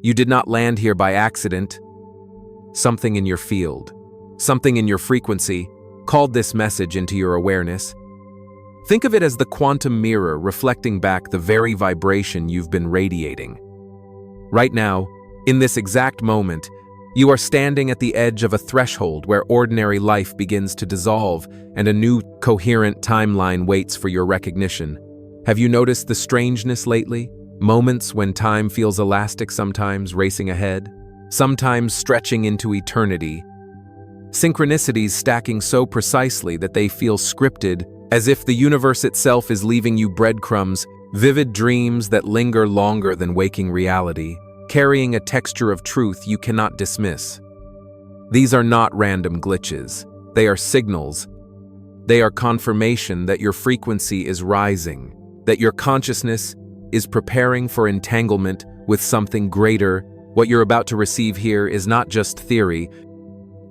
You did not land here by accident. Something in your field, something in your frequency, called this message into your awareness. Think of it as the quantum mirror reflecting back the very vibration you've been radiating. Right now, in this exact moment, you are standing at the edge of a threshold where ordinary life begins to dissolve and a new, coherent timeline waits for your recognition. Have you noticed the strangeness lately? Moments when time feels elastic, sometimes racing ahead, sometimes stretching into eternity. Synchronicities stacking so precisely that they feel scripted, as if the universe itself is leaving you breadcrumbs, vivid dreams that linger longer than waking reality, carrying a texture of truth you cannot dismiss. These are not random glitches. They are signals. They are confirmation that your frequency is rising, that your consciousness is preparing for entanglement with something greater. What you're about to receive here is not just theory.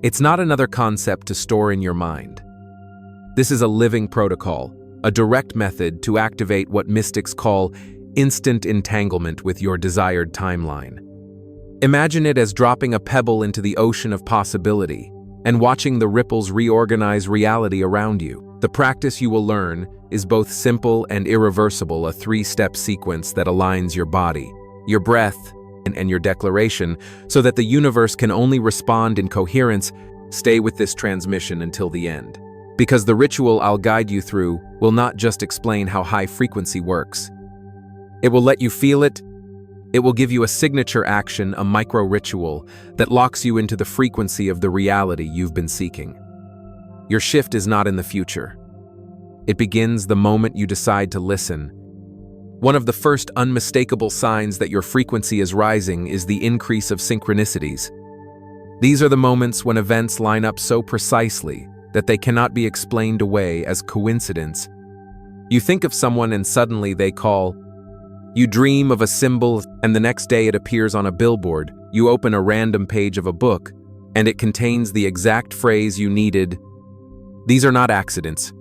It's not another concept to store in your mind. This is a living protocol, a direct method to activate what mystics call instant entanglement with your desired timeline. Imagine it as dropping a pebble into the ocean of possibility and watching the ripples reorganize reality around you. The practice you will learn is both simple and irreversible, a three-step sequence that aligns your body, your breath, and your declaration so that the universe can only respond in coherence. Stay with this transmission until the end, because the ritual I'll guide you through will not just explain how high frequency works. It will let you feel it. It will give you a signature action, a micro-ritual that locks you into the frequency of the reality you've been seeking. Your shift is not in the future. It begins the moment you decide to listen. One of the first unmistakable signs that your frequency is rising is the increase of synchronicities. These are the moments when events line up so precisely that they cannot be explained away as coincidence. You think of someone and suddenly they call. You dream of a symbol and the next day it appears on a billboard. You open a random page of a book and it contains the exact phrase you needed. These are not accidents.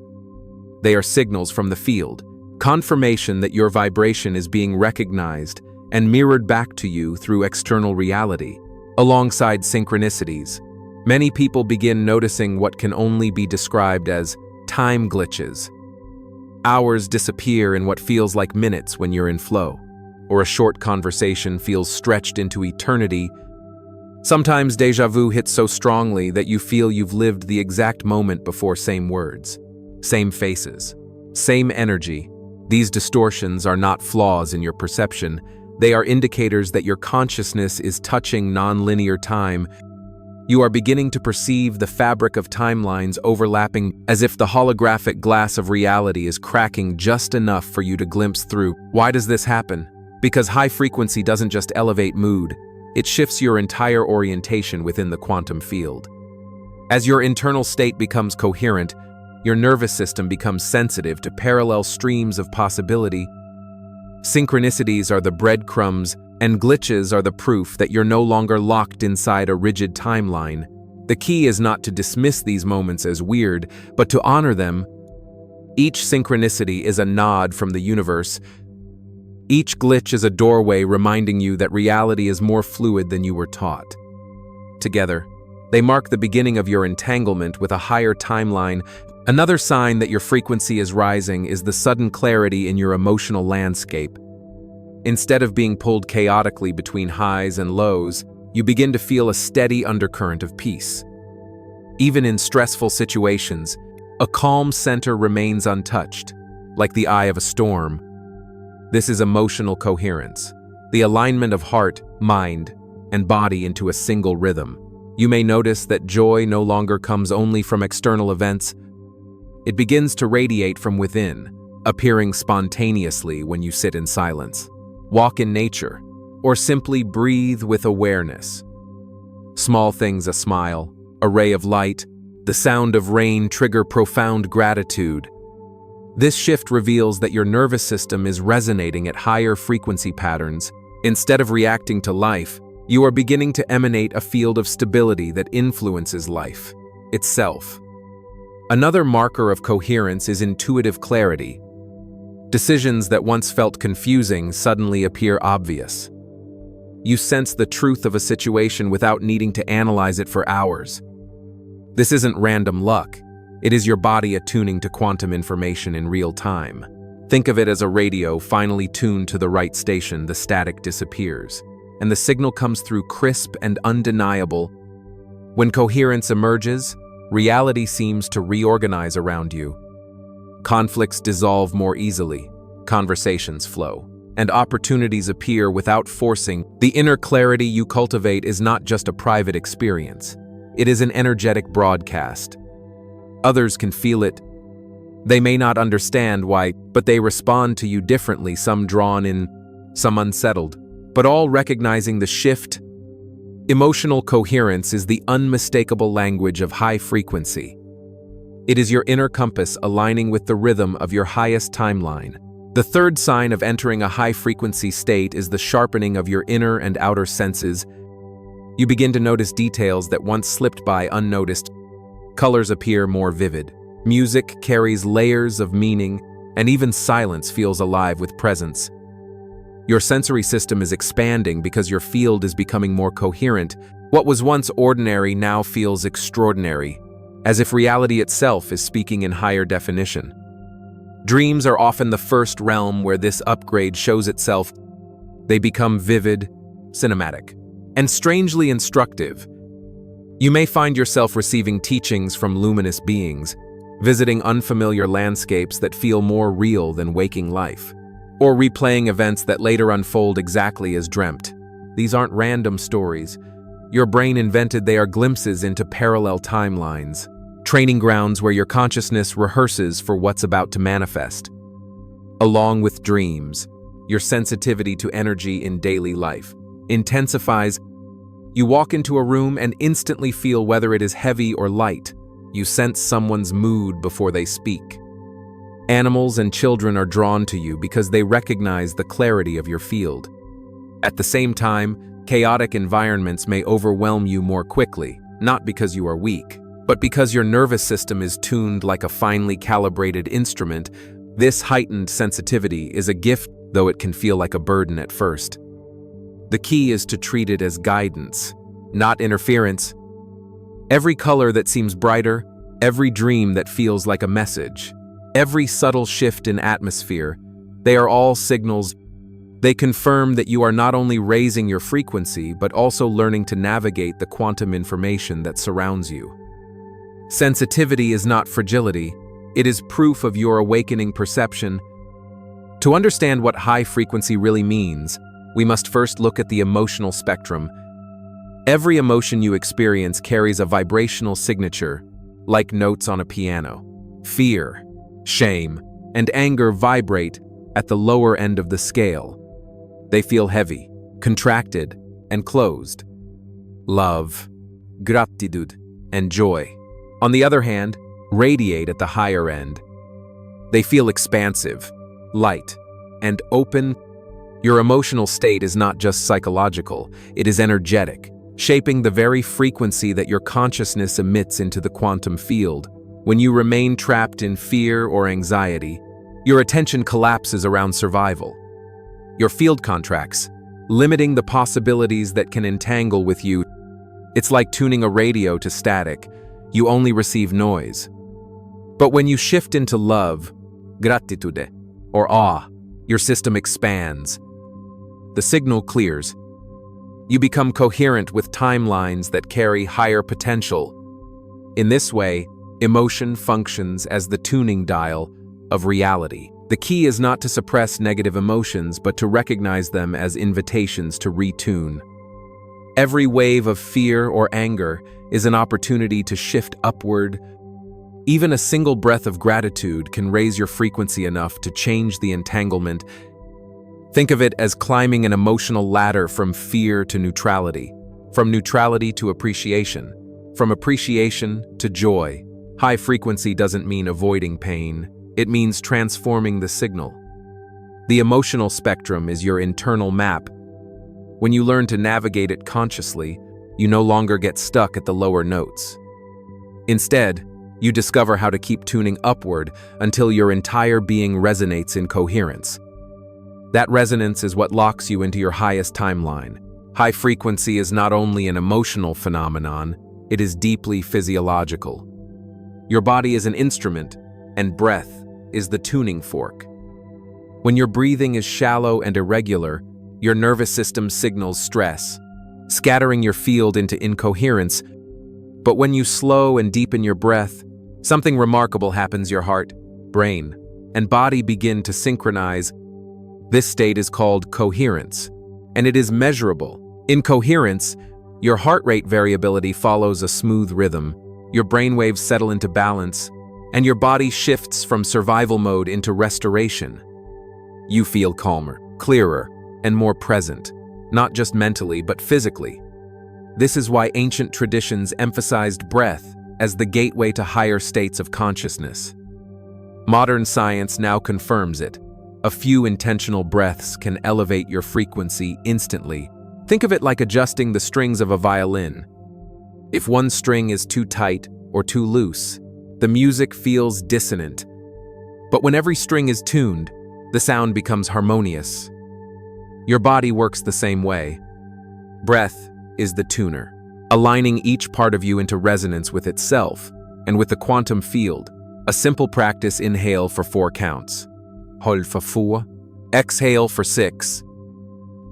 They are signals from the field, confirmation that your vibration is being recognized and mirrored back to you through external reality. Alongside synchronicities, many people begin noticing what can only be described as time glitches. Hours disappear in what feels like minutes when you're in flow, or a short conversation feels stretched into eternity. Sometimes déjà vu hits so strongly that you feel you've lived the exact moment before. Same words, same faces, same energy. These distortions are not flaws in your perception. They are indicators that your consciousness is touching non-linear time. You are beginning to perceive the fabric of timelines overlapping, as if the holographic glass of reality is cracking just enough for you to glimpse through. Why does this happen? Because high frequency doesn't just elevate mood, it shifts your entire orientation within the quantum field. As your internal state becomes coherent, your nervous system becomes sensitive to parallel streams of possibility. Synchronicities are the breadcrumbs, and glitches are the proof that you're no longer locked inside a rigid timeline. The key is not to dismiss these moments as weird, but to honor them. Each synchronicity is a nod from the universe. Each glitch is a doorway reminding you that reality is more fluid than you were taught. Together, they mark the beginning of your entanglement with a higher timeline. Another sign that your frequency is rising is the sudden clarity in your emotional landscape. Instead of being pulled chaotically between highs and lows, you begin to feel a steady undercurrent of peace. Even in stressful situations, a calm center remains untouched, like the eye of a storm. This is emotional coherence, the alignment of heart, mind, and body into a single rhythm. You may notice that joy no longer comes only from external events. It begins to radiate from within, appearing spontaneously when you sit in silence, walk in nature, or simply breathe with awareness. Small things, a smile, a ray of light, the sound of rain trigger profound gratitude. This shift reveals that your nervous system is resonating at higher frequency patterns. Instead of reacting to life, you are beginning to emanate a field of stability that influences life itself. Another marker of coherence is intuitive clarity. Decisions that once felt confusing suddenly appear obvious. You sense the truth of a situation without needing to analyze it for hours. This isn't random luck. It is your body attuning to quantum information in real time. Think of it as a radio finally tuned to the right station. The static disappears, and the signal comes through crisp and undeniable. When coherence emerges, reality seems to reorganize around you. Conflicts dissolve more easily, conversations flow, and opportunities appear without forcing. The inner clarity you cultivate is not just a private experience. It is an energetic broadcast. Others can feel it. They may not understand why, but they respond to you differently, some drawn in, some unsettled, but all recognizing the shift. Emotional coherence is the unmistakable language of high frequency. It is your inner compass aligning with the rhythm of your highest timeline. The third sign of entering a high-frequency state is the sharpening of your inner and outer senses. You begin to notice details that once slipped by unnoticed. Colors appear more vivid. Music carries layers of meaning, and even silence feels alive with presence. Your sensory system is expanding because your field is becoming more coherent. What was once ordinary now feels extraordinary, as if reality itself is speaking in higher definition. Dreams are often the first realm where this upgrade shows itself. They become vivid, cinematic, and strangely instructive. You may find yourself receiving teachings from luminous beings, visiting unfamiliar landscapes that feel more real than waking life, or replaying events that later unfold exactly as dreamt. These aren't random stories. Your brain invented. They are glimpses into parallel timelines, training grounds where your consciousness rehearses for what's about to manifest. Along with dreams, your sensitivity to energy in daily life intensifies. You walk into a room and instantly feel whether it is heavy or light. You sense someone's mood before they speak. Animals and children are drawn to you because they recognize the clarity of your field. At the same time, chaotic environments may overwhelm you more quickly, not because you are weak, but because your nervous system is tuned like a finely calibrated instrument. This heightened sensitivity is a gift, though it can feel like a burden at first. The key is to treat it as guidance, not interference. Every color that seems brighter, every dream that feels like a message, every subtle shift in atmosphere, they are all signals. They confirm that you are not only raising your frequency, but also learning to navigate the quantum information that surrounds you. Sensitivity is not fragility, it is proof of your awakening perception. To understand what high frequency really means, we must first look at the emotional spectrum. Every emotion you experience carries a vibrational signature, like notes on a piano. Fear, shame, and anger vibrate at the lower end of the scale. They feel heavy, contracted, and closed. Love, gratitude, and joy, on the other hand, radiate at the higher end. They feel expansive, light, and open. Your emotional state is not just psychological, it is energetic, shaping the very frequency that your consciousness emits into the quantum field. When you remain trapped in fear or anxiety, your attention collapses around survival. Your field contracts, limiting the possibilities that can entangle with you. It's like tuning a radio to static. You only receive noise. But when you shift into love, gratitude, or awe, your system expands. The signal clears. You become coherent with timelines that carry higher potential. In this way, emotion functions as the tuning dial of reality. The key is not to suppress negative emotions, but to recognize them as invitations to retune. Every wave of fear or anger is an opportunity to shift upward. Even a single breath of gratitude can raise your frequency enough to change the entanglement. Think of it as climbing an emotional ladder from fear to neutrality, from neutrality to appreciation, from appreciation to joy. High frequency doesn't mean avoiding pain, it means transforming the signal. The emotional spectrum is your internal map. When you learn to navigate it consciously, you no longer get stuck at the lower notes. Instead, you discover how to keep tuning upward until your entire being resonates in coherence. That resonance is what locks you into your highest timeline, High frequency is not only an emotional phenomenon, it is deeply physiological. Your body is an instrument, and breath is the tuning fork. When your breathing is shallow and irregular, your nervous system signals stress, scattering your field into incoherence. But when you slow and deepen your breath, something remarkable happens. Your heart, brain, and body begin to synchronize. This state is called coherence, and it is measurable. In coherence, your heart rate variability follows a smooth rhythm, your brainwaves settle into balance, and your body shifts from survival mode into restoration. You feel calmer, clearer, and more present, not just mentally but physically. This is why ancient traditions emphasized breath as the gateway to higher states of consciousness. Modern science now confirms it. A few intentional breaths can elevate your frequency instantly. Think of it like adjusting the strings of a violin. If one string is too tight or too loose, the music feels dissonant. But when every string is tuned, the sound becomes harmonious. Your body works the same way. Breath is the tuner, aligning each part of you into resonance with itself and with the quantum field. A simple practice: inhale for 4 counts. Hold for 4. Exhale for 6.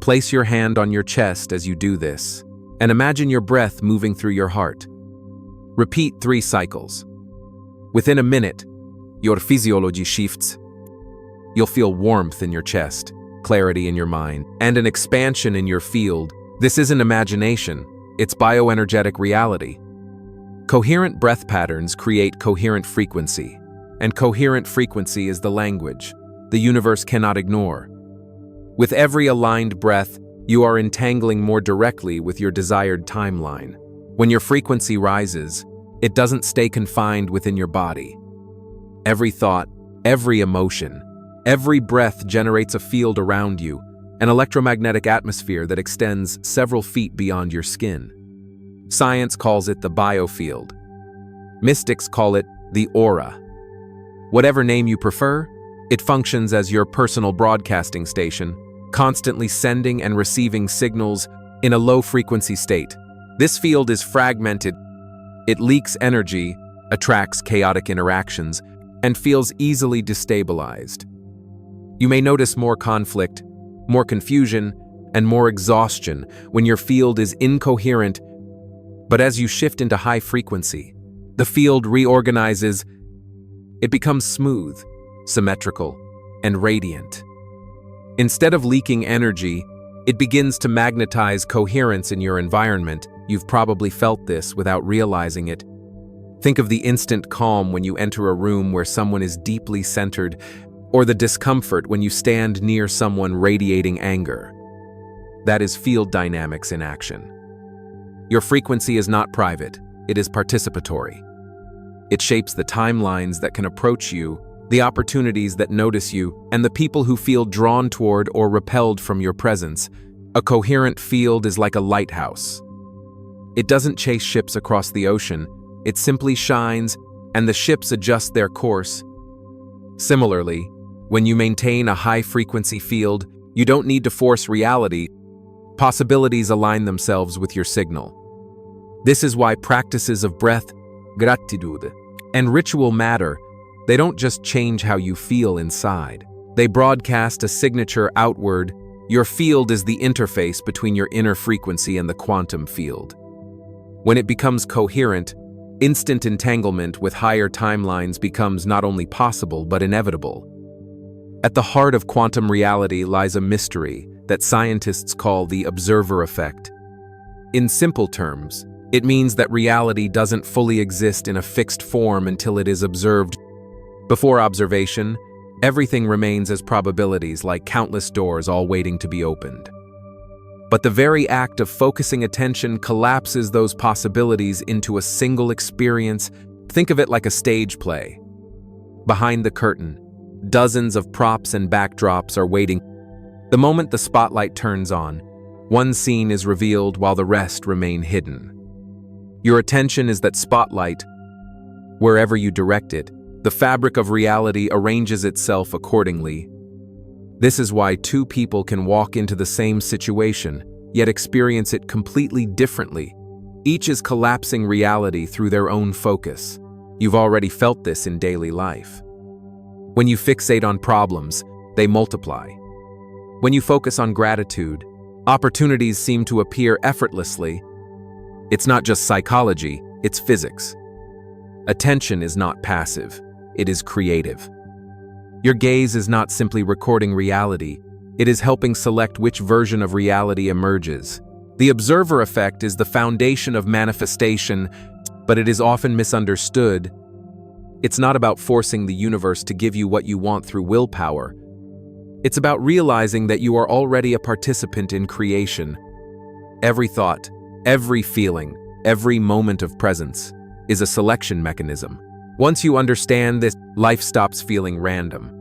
Place your hand on your chest as you do this, and imagine your breath moving through your heart. Repeat 3 cycles. Within a minute, your physiology shifts. You'll feel warmth in your chest, clarity in your mind, and an expansion in your field. This isn't imagination, it's bioenergetic reality. Coherent breath patterns create coherent frequency, and coherent frequency is the language the universe cannot ignore. With every aligned breath, you are entangling more directly with your desired timeline. When your frequency rises, it doesn't stay confined within your body. Every thought, every emotion, every breath generates a field around you, an electromagnetic atmosphere that extends several feet beyond your skin. Science calls it the biofield. Mystics call it the aura. Whatever name you prefer, it functions as your personal broadcasting station, constantly sending and receiving signals in a low-frequency state. This field is fragmented. It leaks energy, attracts chaotic interactions, and feels easily destabilized. You may notice more conflict, more confusion, and more exhaustion when your field is incoherent. But as you shift into high frequency, the field reorganizes. It becomes smooth, symmetrical, and radiant. Instead of leaking energy, it begins to magnetize coherence in your environment. You've probably felt this without realizing it. Think of the instant calm when you enter a room where someone is deeply centered, or the discomfort when you stand near someone radiating anger. That is field dynamics in action. Your frequency is not private, it is participatory. It shapes the timelines that can approach you, the opportunities that notice you, and the people who feel drawn toward or repelled from your presence. A coherent field is like a lighthouse. It doesn't chase ships across the ocean, it simply shines, and the ships adjust their course. Similarly, when you maintain a high-frequency field, you don't need to force reality. Possibilities align themselves with your signal. This is why practices of breath, gratitude, and ritual matter. They don't just change how you feel inside. They broadcast a signature outward. Your field is the interface between your inner frequency and the quantum field. When it becomes coherent, instant entanglement with higher timelines becomes not only possible but inevitable. At the heart of quantum reality lies a mystery that scientists call the observer effect. In simple terms, it means that reality doesn't fully exist in a fixed form until it is observed. Before observation, everything remains as probabilities, like countless doors all waiting to be opened. But the very act of focusing attention collapses those possibilities into a single experience. Think of it like a stage play. Behind the curtain, dozens of props and backdrops are waiting. The moment the spotlight turns on, one scene is revealed while the rest remain hidden. Your attention is that spotlight. Wherever you direct it, the fabric of reality arranges itself accordingly. This is why two people can walk into the same situation, yet experience it completely differently. Each is collapsing reality through their own focus. You've already felt this in daily life. When you fixate on problems, they multiply. When you focus on gratitude, opportunities seem to appear effortlessly. It's not just psychology, it's physics. Attention is not passive, it is creative. Your gaze is not simply recording reality, it is helping select which version of reality emerges. The observer effect is the foundation of manifestation, but it is often misunderstood. It's not about forcing the universe to give you what you want through willpower. It's about realizing that you are already a participant in creation. Every thought, every feeling, every moment of presence is a selection mechanism. Once you understand this, life stops feeling random.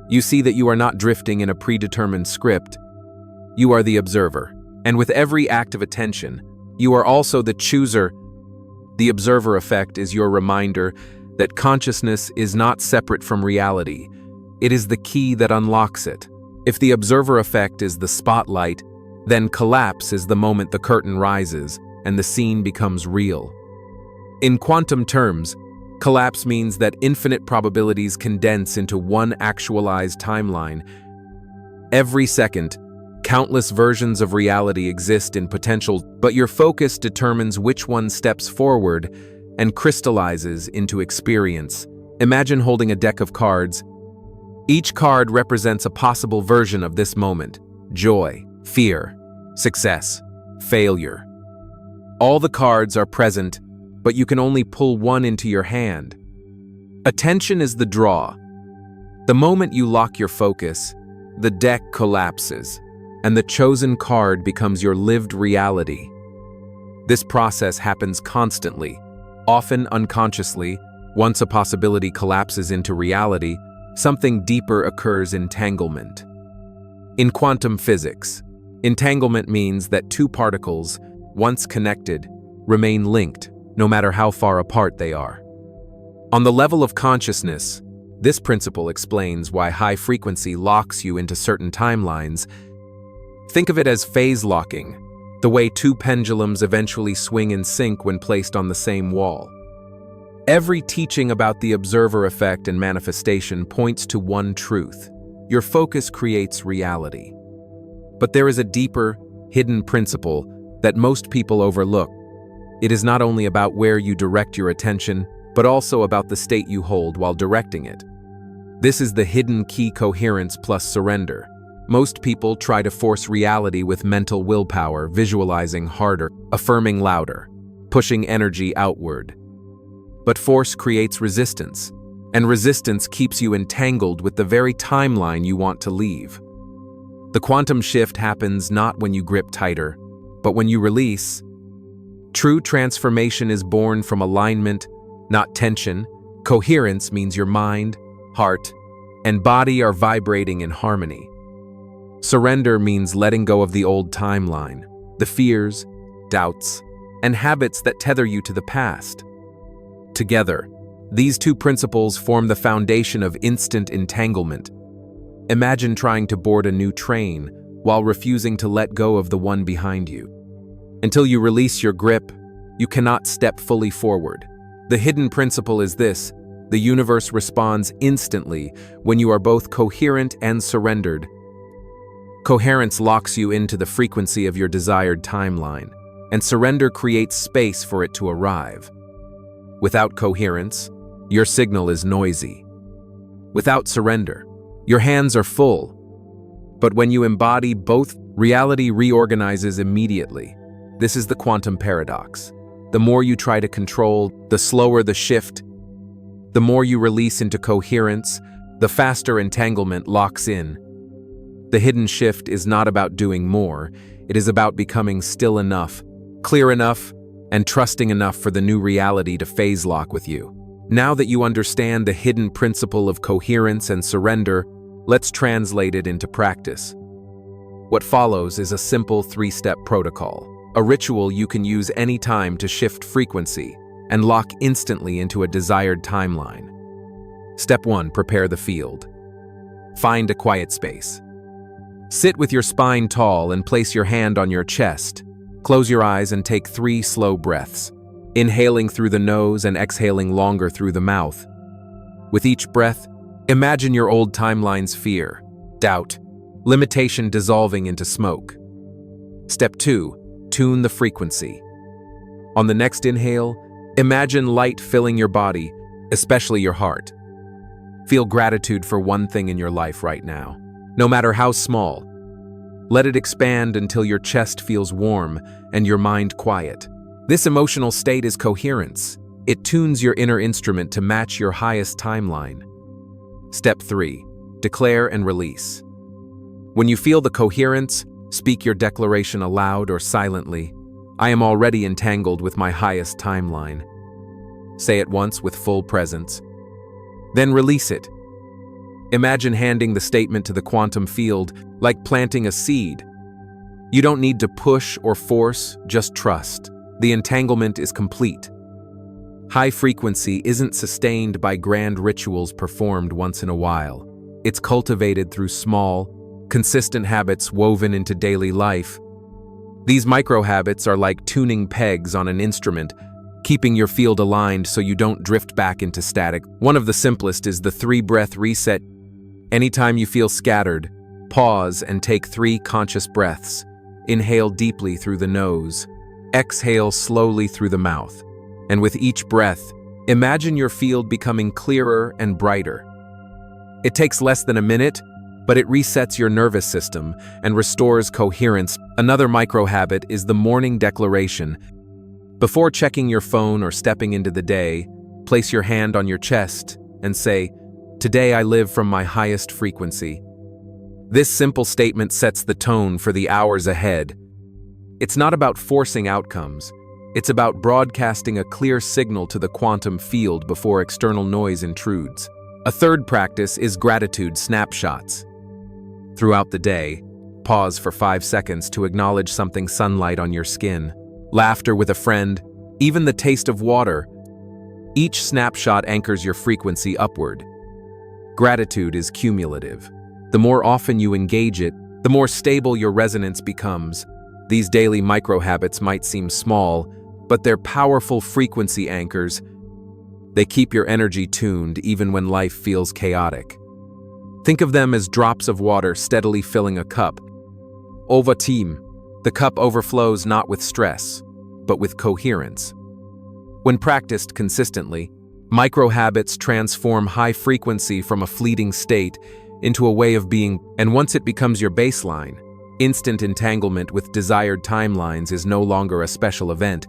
You see that you are not drifting in a predetermined script. You are the observer, and with every act of attention, you are also the chooser. The observer effect is your reminder that consciousness is not separate from reality. It is the key that unlocks it. If the observer effect is the spotlight, then collapse is the moment the curtain rises and the scene becomes real. In quantum terms, collapse means that infinite probabilities condense into one actualized timeline. Every second, countless versions of reality exist in potential, but your focus determines which one steps forward and crystallizes into experience. Imagine holding a deck of cards. Each card represents a possible version of this moment: joy, fear, success, failure. All the cards are present, but you can only pull one into your hand. Attention is the draw. The moment you lock your focus, the deck collapses, and the chosen card becomes your lived reality. This process happens constantly, often unconsciously. Once a possibility collapses into reality, something deeper occurs: entanglement. In quantum physics, entanglement means that two particles, once connected, remain linked, no matter how far apart they are. On the level of consciousness, this principle explains why high frequency locks you into certain timelines. Think of it as phase locking, the way two pendulums eventually swing in sync when placed on the same wall. Every teaching about the observer effect and manifestation points to one truth: your focus creates reality. But there is a deeper, hidden principle that most people overlook. It is not only about where you direct your attention, but also about the state you hold while directing it. This is the hidden key: coherence plus surrender. Most people try to force reality with mental willpower, visualizing harder, affirming louder, pushing energy outward. But force creates resistance, and resistance keeps you entangled with the very timeline you want to leave. The quantum shift happens not when you grip tighter, but when you release. True transformation is born from alignment, not tension. Coherence means your mind, heart, and body are vibrating in harmony. Surrender means letting go of the old timeline, the fears, doubts, and habits that tether you to the past. Together, these two principles form the foundation of instant entanglement. Imagine trying to board a new train while refusing to let go of the one behind you. Until you release your grip, you cannot step fully forward. The hidden principle is this: the universe responds instantly when you are both coherent and surrendered. Coherence locks you into the frequency of your desired timeline, and surrender creates space for it to arrive. Without coherence, your signal is noisy. Without surrender, your hands are full. But when you embody both, reality reorganizes immediately. This is the quantum paradox. The more you try to control, the slower the shift. The more you release into coherence, the faster entanglement locks in. The hidden shift is not about doing more. It is about becoming still enough, clear enough, and trusting enough for the new reality to phase lock with you. Now that you understand the hidden principle of coherence and surrender, let's translate it into practice. What follows is a simple 3-step protocol, a ritual you can use anytime to shift frequency and lock instantly into a desired timeline. Step 1. Prepare the field. Find a quiet space. Sit with your spine tall and place your hand on your chest. Close your eyes and take 3 slow breaths, inhaling through the nose and exhaling longer through the mouth. With each breath, imagine your old timeline's fear, doubt, limitation dissolving into smoke. Step 2. Tune the frequency. On the next inhale, imagine light filling your body, especially your heart. Feel gratitude for one thing in your life right now, no matter how small. Let it expand until your chest feels warm and your mind quiet. This emotional state is coherence. It tunes your inner instrument to match your highest timeline. Step 3. Declare and release. When you feel the coherence, speak your declaration aloud or silently. I am already entangled with my highest timeline. Say it once with full presence. Then release it. Imagine handing the statement to the quantum field like planting a seed. You don't need to push or force, just trust. The entanglement is complete. High frequency isn't sustained by grand rituals performed once in a while. It's cultivated through small, consistent habits woven into daily life. These micro-habits are like tuning pegs on an instrument, keeping your field aligned so you don't drift back into static. One of the simplest is the 3-breath reset. Anytime you feel scattered, pause and take 3 conscious breaths. Inhale deeply through the nose. Exhale slowly through the mouth. And with each breath, imagine your field becoming clearer and brighter. It takes less than a minute, but it resets your nervous system and restores coherence. Another micro-habit is the morning declaration. Before checking your phone or stepping into the day, place your hand on your chest and say, "Today I live from my highest frequency." This simple statement sets the tone for the hours ahead. It's not about forcing outcomes. It's about broadcasting a clear signal to the quantum field before external noise intrudes. A third practice is gratitude snapshots. Throughout the day, pause for 5 seconds to acknowledge something: sunlight on your skin, laughter with a friend, even the taste of water. Each snapshot anchors your frequency upward. Gratitude is cumulative. The more often you engage it, the more stable your resonance becomes. These daily micro-habits might seem small, but they're powerful frequency anchors. They keep your energy tuned even when life feels chaotic. Think of them as drops of water steadily filling a cup. Over time, the cup overflows not with stress, but with coherence. When practiced consistently, micro-habits transform high frequency from a fleeting state into a way of being, and once it becomes your baseline, instant entanglement with desired timelines is no longer a special event.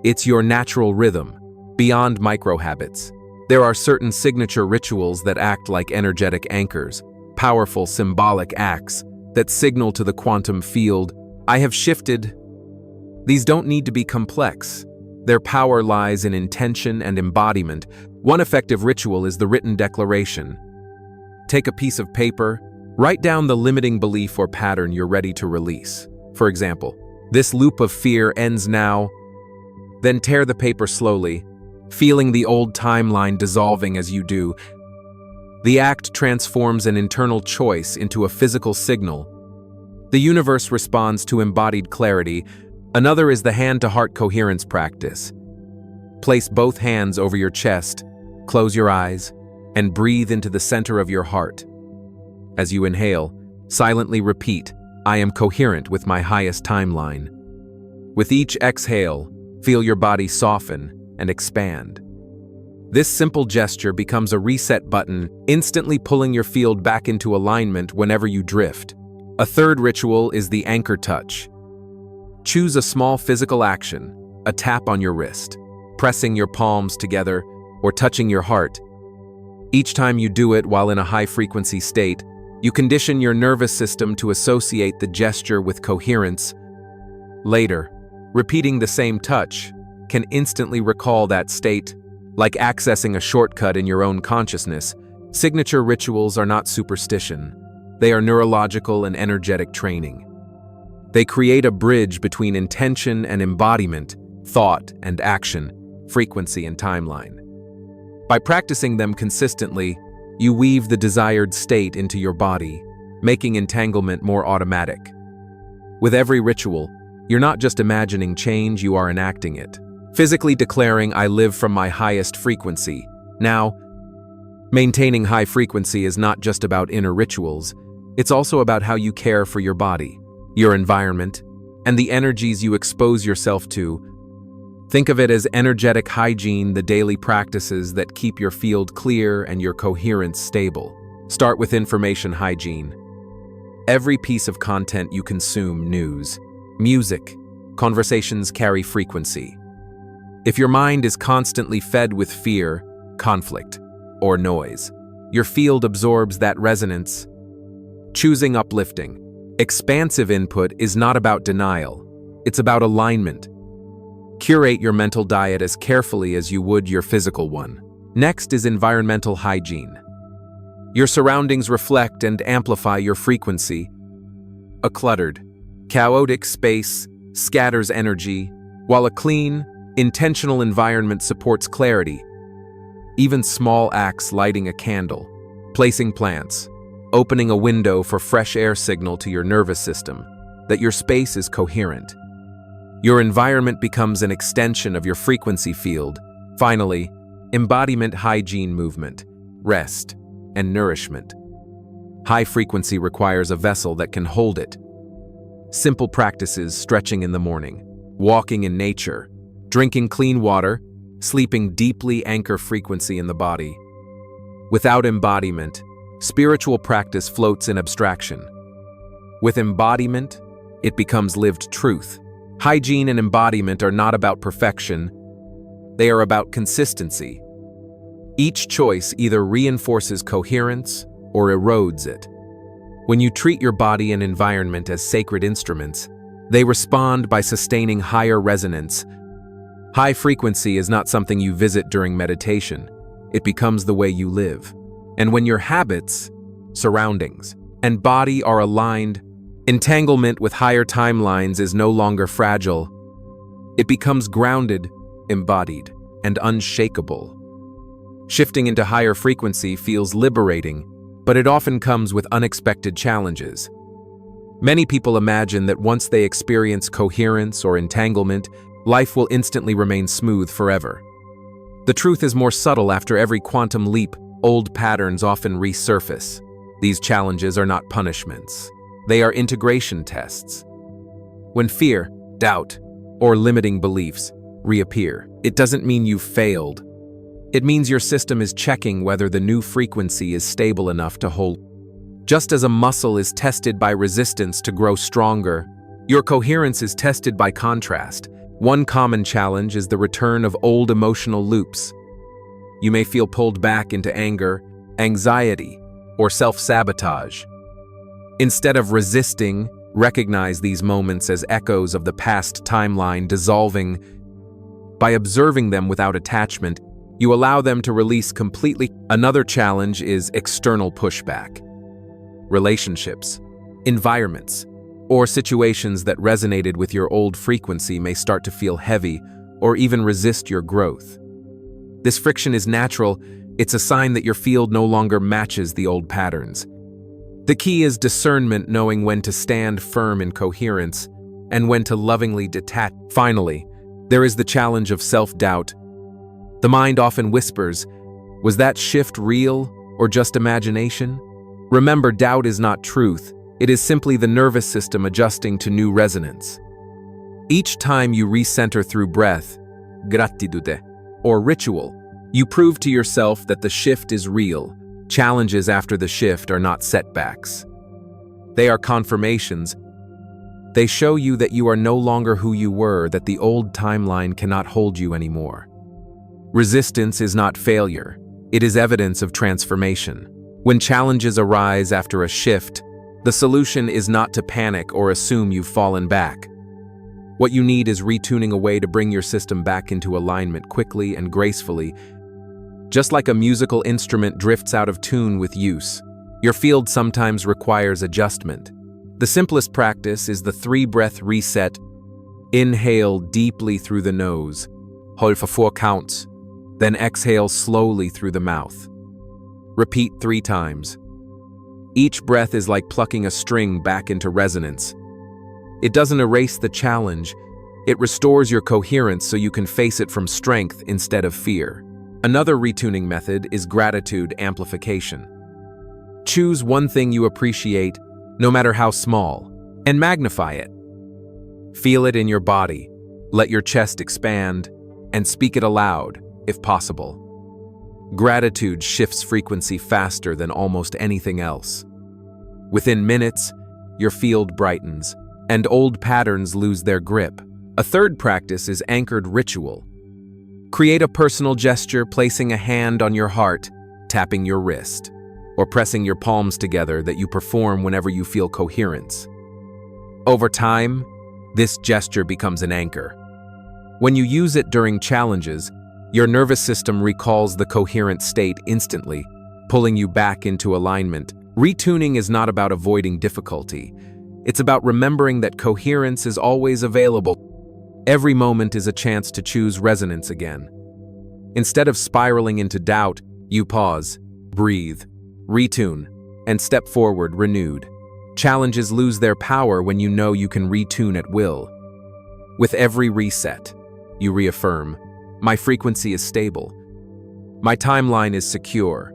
It's your natural rhythm. Beyond micro-habits, there are certain signature rituals that act like energetic anchors, powerful symbolic acts that signal to the quantum field, "I have shifted." These don't need to be complex. Their power lies in intention and embodiment. One effective ritual is the written declaration. Take a piece of paper, write down the limiting belief or pattern you're ready to release. For example, "This loop of fear ends now." Then tear the paper slowly, feeling the old timeline dissolving as you do. The act transforms an internal choice into a physical signal. The universe responds to embodied clarity. Another is the hand-to-heart coherence practice. Place both hands over your chest, close your eyes, and breathe into the center of your heart. As you inhale, silently repeat, "I am coherent with my highest timeline." With each exhale, feel your body soften and expand. This simple gesture becomes a reset button, instantly pulling your field back into alignment whenever you drift. A third ritual is the anchor touch. Choose a small physical action, a tap on your wrist, pressing your palms together, or touching your heart. Each time you do it while in a high-frequency state, you condition your nervous system to associate the gesture with coherence. Later, repeating the same touch can instantly recall that state, like accessing a shortcut in your own consciousness. Signature rituals are not superstition. They are neurological and energetic training. They create a bridge between intention and embodiment, thought and action, frequency and timeline. By practicing them consistently, you weave the desired state into your body, making entanglement more automatic. With every ritual, you're not just imagining change, you are enacting it. Physically declaring, "I live from my highest frequency." Now, maintaining high frequency is not just about inner rituals, it's also about how you care for your body, your environment, and the energies you expose yourself to. Think of it as energetic hygiene, the daily practices that keep your field clear and your coherence stable. Start with information hygiene. Every piece of content you consume, news, music, conversations carry frequency. If your mind is constantly fed with fear, conflict, or noise, your field absorbs that resonance. Choosing uplifting, expansive input is not about denial, it's about alignment. Curate your mental diet as carefully as you would your physical one. Next is environmental hygiene. Your surroundings reflect and amplify your frequency. A cluttered, chaotic space scatters energy, while a clean, intentional environment supports clarity. Even small acts, lighting a candle, placing plants, opening a window for fresh air, signal to your nervous system that your space is coherent. Your environment becomes an extension of your frequency field. Finally, embodiment hygiene, movement, rest, and nourishment. High frequency requires a vessel that can hold it. Simple practices: stretching in the morning, walking in nature, drinking clean water, sleeping deeply anchor frequency in the body. Without embodiment, spiritual practice floats in abstraction. With embodiment, it becomes lived truth. Hygiene and embodiment are not about perfection, they are about consistency. Each choice either reinforces coherence or erodes it. When you treat your body and environment as sacred instruments, they respond by sustaining higher resonance. High frequency is not something you visit during meditation, it becomes the way you live. And when your habits, surroundings, and body are aligned, entanglement with higher timelines is no longer fragile. It becomes grounded, embodied, and unshakable. Shifting into higher frequency feels liberating, but it often comes with unexpected challenges. Many people imagine that once they experience coherence or entanglement, life will instantly remain smooth forever. The truth is more subtle. After every quantum leap, old patterns often resurface. These challenges are not punishments. They are integration tests. When fear, doubt, or limiting beliefs reappear, it doesn't mean you've failed. It means your system is checking whether the new frequency is stable enough to hold. Just as a muscle is tested by resistance to grow stronger, your coherence is tested by contrast. One common challenge is the return of old emotional loops. You may feel pulled back into anger, anxiety, or self-sabotage. Instead of resisting, recognize these moments as echoes of the past timeline dissolving. By observing them without attachment, you allow them to release completely. Another challenge is external pushback. Relationships, environments, or situations that resonated with your old frequency may start to feel heavy or even resist your growth. This friction is natural. It's a sign that your field no longer matches the old patterns. The key is discernment, knowing when to stand firm in coherence and when to lovingly detach. Finally, there is the challenge of self-doubt. The mind often whispers, "Was that shift real or just imagination?" Remember, doubt is not truth. It is simply the nervous system adjusting to new resonance. Each time you recenter through breath, gratitude, or ritual, you prove to yourself that the shift is real. Challenges after the shift are not setbacks. They are confirmations. They show you that you are no longer who you were, that the old timeline cannot hold you anymore. Resistance is not failure. It is evidence of transformation. When challenges arise after a shift, the solution is not to panic or assume you've fallen back. What you need is retuning a way to bring your system back into alignment quickly and gracefully. Just like a musical instrument drifts out of tune with use, your field sometimes requires adjustment. The simplest practice is the 3-breath reset. Inhale deeply through the nose, hold for 4 counts, then exhale slowly through the mouth. Repeat 3 times. Each breath is like plucking a string back into resonance. It doesn't erase the challenge, it restores your coherence so you can face it from strength instead of fear. Another retuning method is gratitude amplification. Choose one thing you appreciate, no matter how small, and magnify it. Feel it in your body, let your chest expand, and speak it aloud, if possible. Gratitude shifts frequency faster than almost anything else. Within minutes, your field brightens, and old patterns lose their grip. A third practice is anchored ritual. Create a personal gesture placing a hand on your heart, tapping your wrist, or pressing your palms together that you perform whenever you feel coherence. Over time, this gesture becomes an anchor. When you use it during challenges, your nervous system recalls the coherent state instantly, pulling you back into alignment. Retuning is not about avoiding difficulty. It's about remembering that coherence is always available. Every moment is a chance to choose resonance again. Instead of spiraling into doubt, you pause, breathe, retune, and step forward renewed. Challenges lose their power when you know you can retune at will. With every reset, you reaffirm, my frequency is stable. My timeline is secure.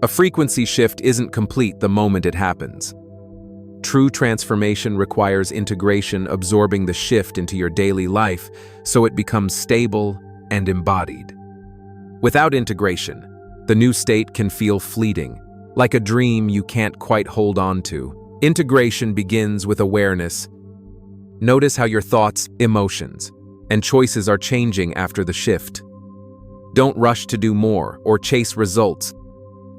A frequency shift isn't complete the moment it happens. True transformation requires integration, absorbing the shift into your daily life so it becomes stable and embodied. Without integration, the new state can feel fleeting, like a dream you can't quite hold on to. Integration begins with awareness. Notice how your thoughts, emotions, and choices are changing after the shift. Don't rush to do more or chase results.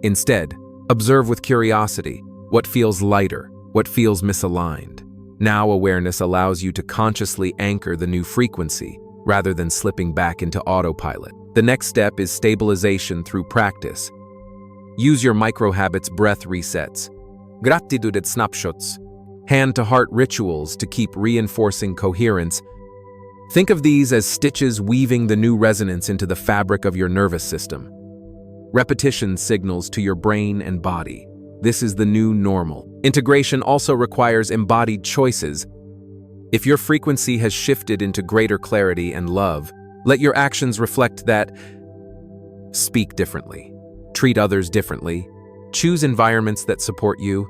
Instead, observe with curiosity what feels lighter, what feels misaligned. Now awareness allows you to consciously anchor the new frequency rather than slipping back into autopilot. The next step is stabilization through practice. Use your micro-habits breath resets, gratitude snapshots, hand-to-heart rituals to keep reinforcing coherence. Think of these as stitches weaving the new resonance into the fabric of your nervous system. Repetition signals to your brain and body. This is the new normal. Integration also requires embodied choices. If your frequency has shifted into greater clarity and love, let your actions reflect that. Speak differently. Treat others differently. Choose environments that support you.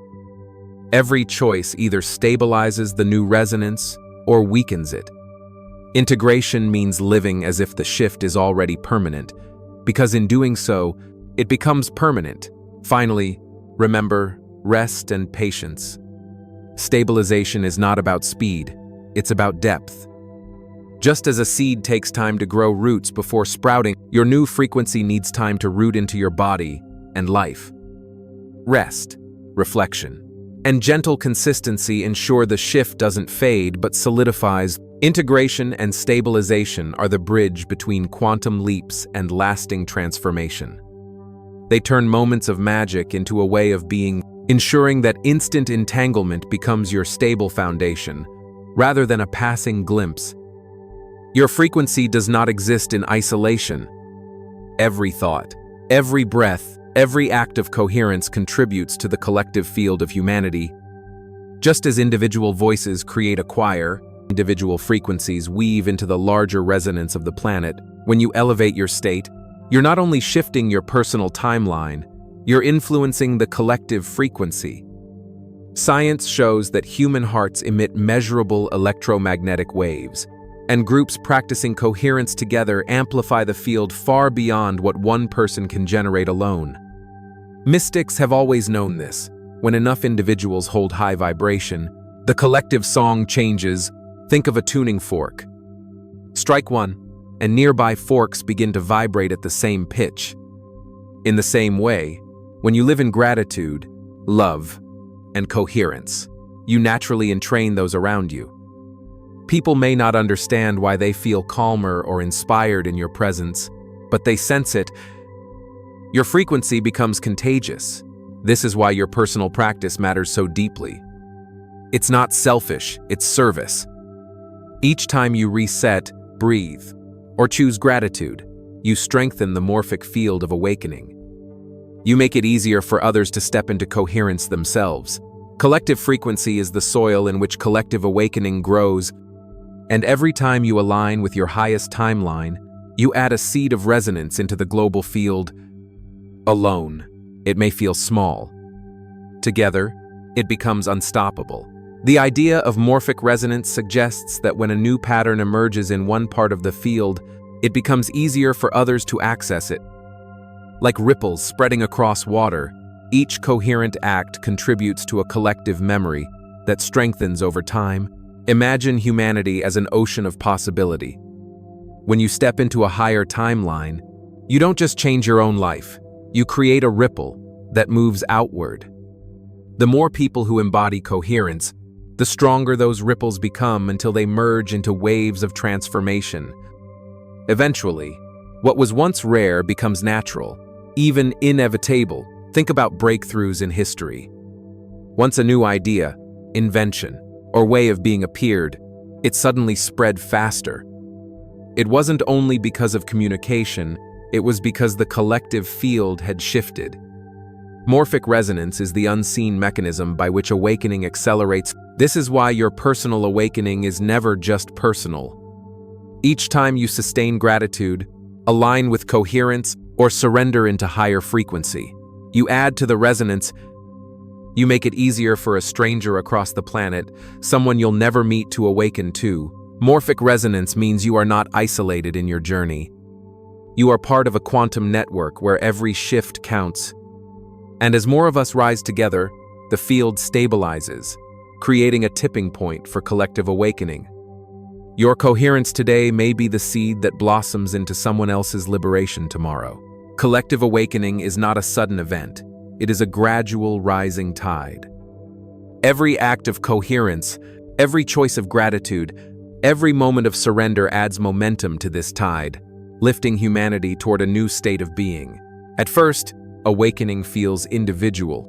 Every choice either stabilizes the new resonance or weakens it. Integration means living as if the shift is already permanent, because in doing so, it becomes permanent. Finally, remember rest and patience. Stabilization is not about speed, it's about depth. Just as a seed takes time to grow roots before sprouting, your new frequency needs time to root into your body and life. Rest, reflection, and gentle consistency ensure the shift doesn't fade but solidifies. Integration and stabilization are the bridge between quantum leaps and lasting transformation. They turn moments of magic into a way of being, ensuring that instant entanglement becomes your stable foundation, rather than a passing glimpse. Your frequency does not exist in isolation. Every thought, every breath, every act of coherence contributes to the collective field of humanity. Just as individual voices create a choir, individual frequencies weave into the larger resonance of the planet. When you elevate your state, you're not only shifting your personal timeline, you're influencing the collective frequency. Science shows that human hearts emit measurable electromagnetic waves, and groups practicing coherence together amplify the field far beyond what one person can generate alone. Mystics have always known this. When enough individuals hold high vibration, the collective song changes. Think of a tuning fork. Strike one, and nearby forks begin to vibrate at the same pitch. In the same way, when you live in gratitude, love, and coherence, you naturally entrain those around you. People may not understand why they feel calmer or inspired in your presence, but they sense it. Your frequency becomes contagious. This is why your personal practice matters so deeply. It's not selfish, it's service. Each time you reset, breathe, or choose gratitude, you strengthen the morphic field of awakening. You make it easier for others to step into coherence themselves. Collective frequency is the soil in which collective awakening grows, and every time you align with your highest timeline, you add a seed of resonance into the global field. Alone, it may feel small. Together, it becomes unstoppable. The idea of morphic resonance suggests that when a new pattern emerges in one part of the field, it becomes easier for others to access it. Like ripples spreading across water, each coherent act contributes to a collective memory that strengthens over time. Imagine humanity as an ocean of possibility. When you step into a higher timeline, you don't just change your own life, you create a ripple that moves outward. The more people who embody coherence, the stronger those ripples become until they merge into waves of transformation. Eventually, what was once rare becomes natural, even inevitable. Think about breakthroughs in history. Once a new idea, invention, or way of being appeared, it suddenly spread faster. It wasn't only because of communication, it was because the collective field had shifted. Morphic resonance is the unseen mechanism by which awakening accelerates. This is why your personal awakening is never just personal. Each time you sustain gratitude, align with coherence, or surrender into higher frequency, you add to the resonance. You make it easier for a stranger across the planet, someone you'll never meet, to awaken too. Morphic resonance means you are not isolated in your journey. You are part of a quantum network where every shift counts. And as more of us rise together, the field stabilizes, creating a tipping point for collective awakening. Your coherence today may be the seed that blossoms into someone else's liberation tomorrow. Collective awakening is not a sudden event. It is a gradual rising tide. Every act of coherence, every choice of gratitude, every moment of surrender adds momentum to this tide, lifting humanity toward a new state of being. At first, awakening feels individual.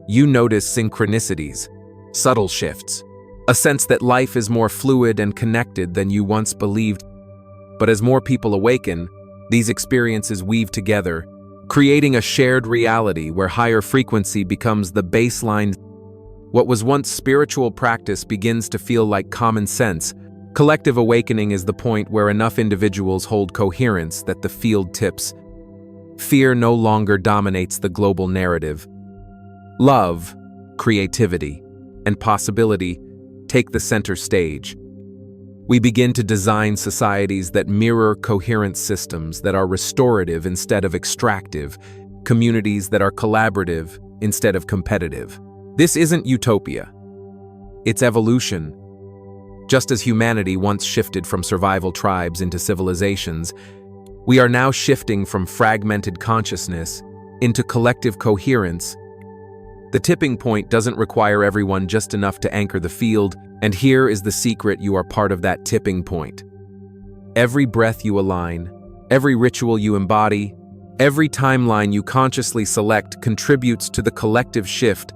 You notice synchronicities, subtle shifts, a sense that life is more fluid and connected than you once believed. But as more people awaken, these experiences weave together, creating a shared reality where higher frequency becomes the baseline. What was once spiritual practice begins to feel like common sense. Collective awakening is the point where enough individuals hold coherence that the field tips. Fear no longer dominates the global narrative. Love, creativity, and possibility take the center stage. We begin to design societies that mirror coherent systems that are restorative instead of extractive, communities that are collaborative instead of competitive. This isn't utopia. It's evolution. Just as humanity once shifted from survival tribes into civilizations, we are now shifting from fragmented consciousness into collective coherence. The tipping point doesn't require everyone just enough to anchor the field, and here is the secret: you are part of that tipping point. Every breath you align, every ritual you embody, every timeline you consciously select contributes to the collective shift.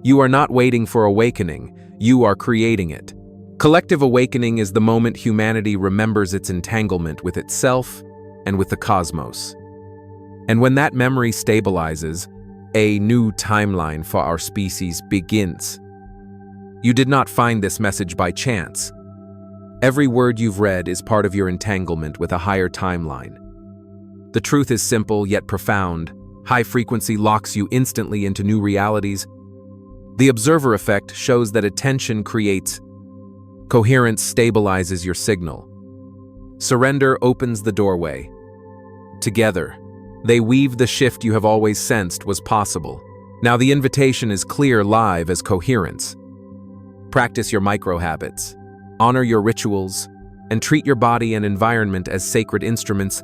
You are not waiting for awakening, you are creating it. Collective awakening is the moment humanity remembers its entanglement with itself and with the cosmos. And when that memory stabilizes, a new timeline for our species begins. You did not find this message by chance. Every word you've read is part of your entanglement with a higher timeline. The truth is simple yet profound. High frequency locks you instantly into new realities. The observer effect shows that attention creates. Coherence stabilizes your signal. Surrender opens the doorway. Together, they weave the shift you have always sensed was possible. Now the invitation is clear, live as coherence. Practice your micro-habits, honor your rituals, and treat your body and environment as sacred instruments.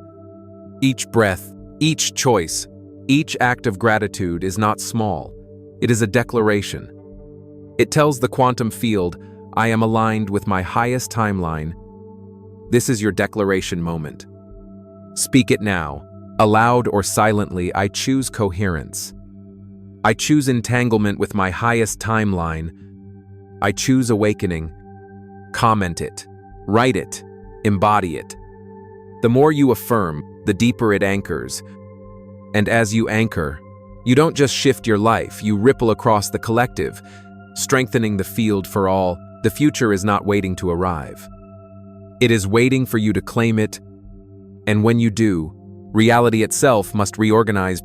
Each breath, each choice, each act of gratitude is not small. It is a declaration. It tells the quantum field, I am aligned with my highest timeline. This is your declaration moment. Speak it now. Aloud or silently, I choose coherence. I choose entanglement with my highest timeline. I choose awakening. Comment it. Write it. Embody it. The more you affirm, the deeper it anchors. And as you anchor, You don't just shift your life, you ripple across the collective, strengthening the field for all. The future is not waiting to arrive. It is waiting for you to claim it, and when you do, reality itself must reorganize.